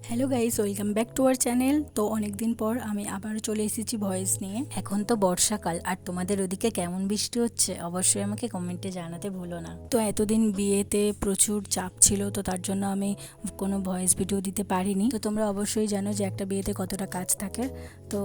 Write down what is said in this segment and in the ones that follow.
Hello guys, welcome back to our channel. তো অনেক দিন পর আমি আবার চলে এসেছি ভয়েস নিয়ে। এখন তো বর্ষাকাল, আর তোমাদের ওদিকে কেমন বৃষ্টি হচ্ছে অবশ্যই আমাকে কমেন্টে জানাতে ভুলো না। তো এতদিন বিয়েতে প্রচুর চাপ ছিল, তো তার জন্য আমি কোনো ভয়েস ভিডিও দিতে পারিনি। তো তোমরা অবশ্যই জানো যে একটা বিয়েতে কতটা কাজ থাকে। তো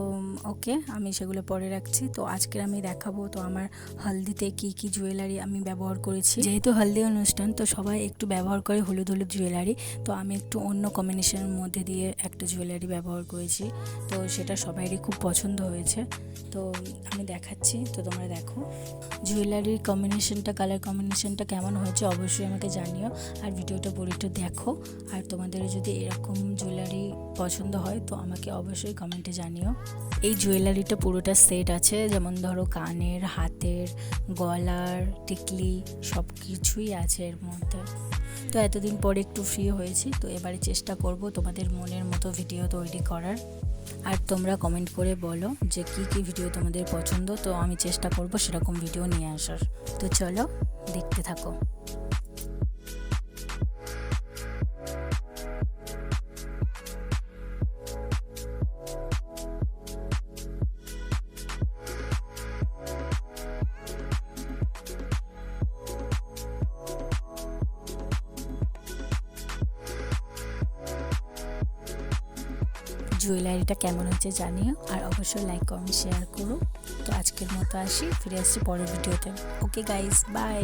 ওকে, আমি সেগুলো পরে রাখছি। তো আজকে আমি দেখাবো তো আমার হলদিতে কি কি জুয়েলারি আমি ব্যবহার করেছি। যেহেতু হলদি অনুষ্ঠান, তো সবাই একটু ব্যবহার করে হলুদ হলুদ জুয়েলারি। তো আমি একটু অন্য কম্বিনেশনের মধ্যে দিয়ে একটা জুয়েলারি ব্যবহার করেছি। তো সেটা সবাইরই খুব পছন্দ হয়েছে। তো আমি দেখাচ্ছি, তো তোমরা দেখো জুয়েলারির কম্বিনেশনটা, কালার কম্বিনেশনটা কেমন হয়েছে অবশ্যই আমাকে জানিও। আর ভিডিওটা পুরো একটু দেখো। আর তোমাদের যদি এরকম জুয়েলারি পছন্দ হয় তো আমাকে অবশ্যই কমেন্টে জানিও। এই জুয়েলারিটা পুরোটা সেট আছে, যেমন ধরো কানের, হাতের, গলার, টিকলি সব কিছুই আছে এর মধ্যে। তো এতদিন পরে একটু ফ্রি হয়েছি, তো এবারে চেষ্টা করব তোমাদের মনের মতো ভিডিও তৈরি করার। আর তোমরা কমেন্ট করে বলো যে কি কি ভিডিও তোমাদের পছন্দ, তো আমি চেষ্টা করব সেরকম ভিডিও নিয়ে আসার। তো চলো দেখতে থাকো। জুয়েলারিটা কেমন হয়েছে জানিও, আর অবশ্যই লাইক কমেন্ট শেয়ার করো। তো আজকের মতো আসি, ফিরে আসছি পরের ভিডিওতে। Okay guys, by.